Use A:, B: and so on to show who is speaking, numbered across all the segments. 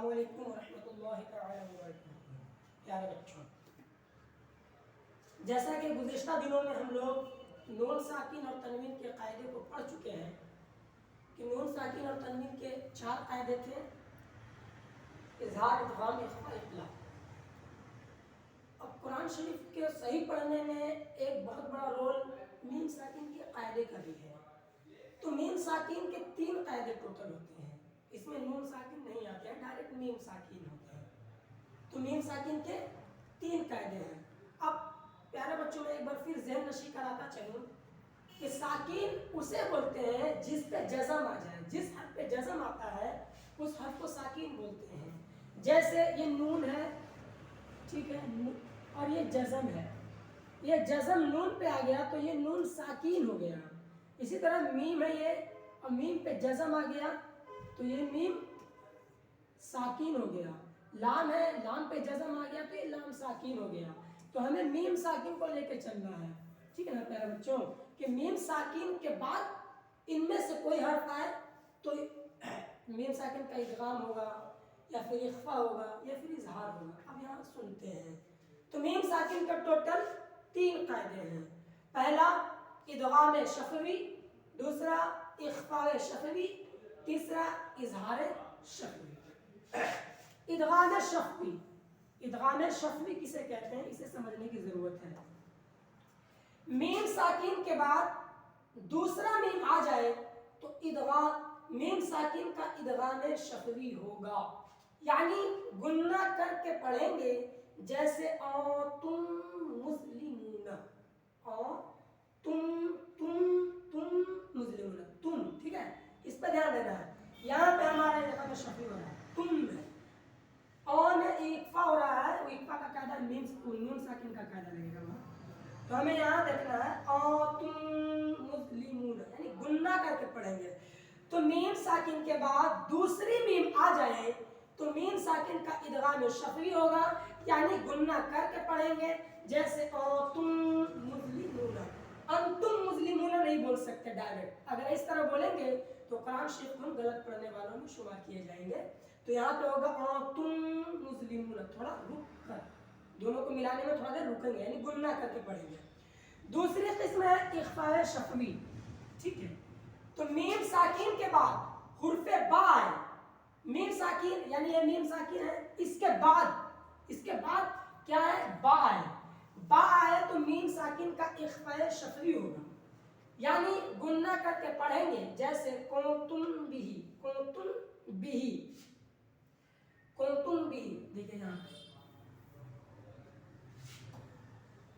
A: السلام علیکم ورحمۃ اللہ تعالی وبرکاتہ۔ پیارے بچوں، جیسا کہ گزشتہ دنوں میں ہم لوگ نون ساکن اور تنوین کے قاعدے کو پڑھ چکے ہیں کہ نون ساکن اور تنوین کے 4 قاعدے تھے: اظہار، ادغام، اخفاء، اطلاق۔ اب قرآن شریف کے صحیح پڑھنے میں ایک بہت بڑا رول میم ساکن کے قاعدے کا بھی ہے۔ تو میم ساکن کے 3 قاعدے ٹوٹل ہوتے ہیں، اس میں نون ساکن نہیں آتے ہیں، ڈائریکٹ میم ساکن ہوتے ہیں۔ تو میم ساکن کے 3 قاعدے ہیں۔ اب پیارے بچوں میں ایک بار پھر ذہن نشی کراتا چلوں کہ ساکن اسے بولتے ہیں جس پہ جزم آ جائے، جس حرف پہ جزم آتا ہے اس حرف کو ساکن بولتے ہیں۔ جیسے یہ نون ہے، ٹھیک ہے، اور یہ جزم ہے، یہ جزم نون پہ آ گیا تو یہ نون ساکین ہو گیا۔ اسی طرح میم ہے یہ، اور میم پہ جزم آ گیا تو یہ میم ساکین ہو گیا۔ لام ہے، لام پہ جزم آ گیا تو یہ لام ساکین ہو گیا۔ تو ہمیں میم ساکن کو لے کے چلنا ہے، ٹھیک ہے نا پیارے بچوں، کہ میم ساکن کے بعد ان میں سے کوئی حرف آئے تو میم ساکن کا ادغام ہوگا یا پھر اخفاء ہوگا یا پھر اظہار ہوگا۔ اب یہاں سنتے ہیں۔ تو میم ساکن کا ٹوٹل 3 قاعدے ہیں۔ پہلا ادغام شفوی، دوسرا اخفاء شفوی، تیسرا اظہار شفوی۔ ادغام شفوی، ادغام شفوی کسے کہتے ہیں اسے سمجھنے کی ضرورت ہے۔ میم ساکن کے بعد دوسرا میم آ جائے تو ادغام میم ساکن کا ادغام شفوی ہوگا، یعنی گننا کر کے پڑھیں گے، جیسے تم مسلمون، تم مسلمون، تم، ٹھیک ہے، اس پہ دھیان دینا ہے۔ یہاں پہ ہمارا ادغام شفوی ہو رہا ہے، تم ہے، اور میں اخفاء ہو رہا ہے، وہ اخفاء کا قاعدہ نون ساکن کا قاعدہ لگے گا وہاں۔ تو ہمیں یہاں دیکھنا ہے تم مسلمون، یعنی گننا کر کے پڑھیں گے۔ تو میم ساکن کے بعد دوسری میم آ جائے تو میم ساکن کا ادغام شفوی ہوگا، یعنی گننا کر کے پڑھیں گے، جیسے تم مسلمون۔ انتم مسلمون نہیں بول سکتے ڈائریکٹ، اگر اس طرح بولیں گے تو قرآن شریف کو ہم غلط پڑھنے والوں میں شمار کیے جائیں گے۔ تو یہاں پہ ہوگا تم مسلمون، تھوڑا رک کر، دونوں کو ملانے میں تھوڑا دیر رکیں گے، یعنی گننا کر کے پڑھیں گے۔ دوسری قسم ہے اخفاء شفوی، ٹھیک ہے۔ تو میم ساکین کے بعد حرف با ہے، میم ساکین یعنی یہ میم ساکین ہے، اس کے بعد کیا ہے؟ با ہے۔ با ہے تو میم ساکین کا اخفاء شفوی ہوگا، یعنی گننا کر کے پڑھیں گے، جیسے کنتم بھی، کنتم بھی، کنتم بھی۔ دیکھیں یہاں پہ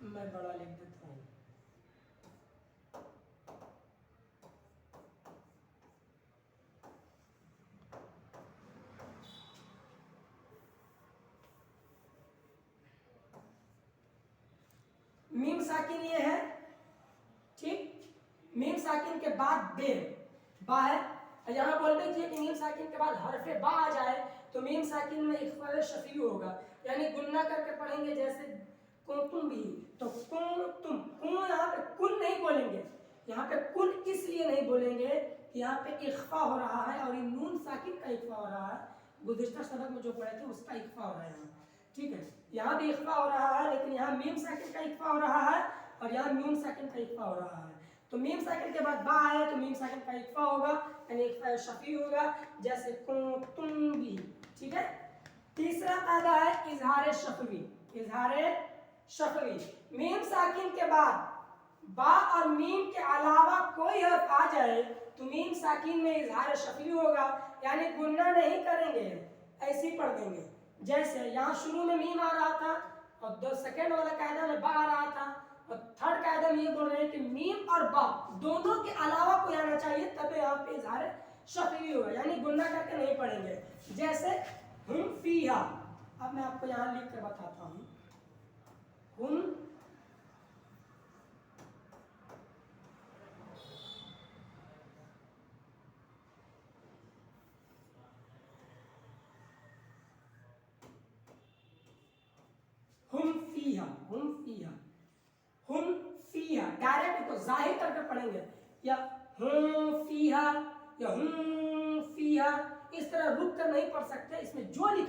A: میں بڑا لکھ دیتا ہوں، میم ساکن یہ ہے، ٹھیک، میم ساکن کے بعد بے، با ہے، یہاں بول دیجیے کہ میم ساکن کے بعد حرف با آ جائے تو میم ساکن میں اخفاء شفوی ہوگا، یعنی گننا کر کے پڑھیں گے، جیسے کنتم بھی۔ تو کنتم، کن یہاں پہ کن نہیں بولیں گے، یہاں پہ کن اس لیے نہیں بولیں گے کہ یہاں پہ اخفاء ہو رہا ہے، اور یہ نون ساکن کا اخفاء ہو رہا ہے، گزشتہ سبق میں جو پڑھے تھے اس کا اخفاء ہو رہا ہے یہاں، ٹھیک ہے۔ یہاں بھی اخفاء ہو رہا ہے، لیکن یہاں میم ساکن کا اخفاء ہو رہا ہے اور یہاں نون ساکن کا اخفاء ہو رہا ہے۔ تو میم ساکن کے بعد با ہے تو میم ساکن کا اخفاء ہوگا، یعنی اخفاء شفوی ہوگا، جیسے کنتم بھی، ٹھیک ہے۔ تیسرا قاعدہ ہے اظہار شفوی، اظہار شفوی۔ میم ساکن کے بعد با اور میم کے علاوہ کوئی حرف آ جائے تو میم ساکن میں اظہار شفوی ہوگا، یعنی گننا نہیں کریں گے، ایسے ہی پڑھ دیں گے۔ جیسے یہاں شروع میں میم آ رہا تھا اور سیکنڈ والا قاعدہ میں با آ رہا تھا، اور تھرڈ قاعدہ میں یہ بول رہے ہیں کہ میم اور با دونوں کے علاوہ کوئی آنا چاہیے، تب یہاں پہ اظہار شفوی ہوگا، یعنی گننا کر کے نہیں پڑھیں گے۔ جیسے ہم فیہا، اب میں آپ کو یہاں لکھ کر بتاتا ہوں، ہم فیہا، ہم فیہا، ہم فیہا، ڈائریکٹ کو ظاہر کر کے پڑھیں گے، یا ہم فیہا یا ہم فیہا، اس طرح رک کر نہیں پڑھ سکتے، اس میں جو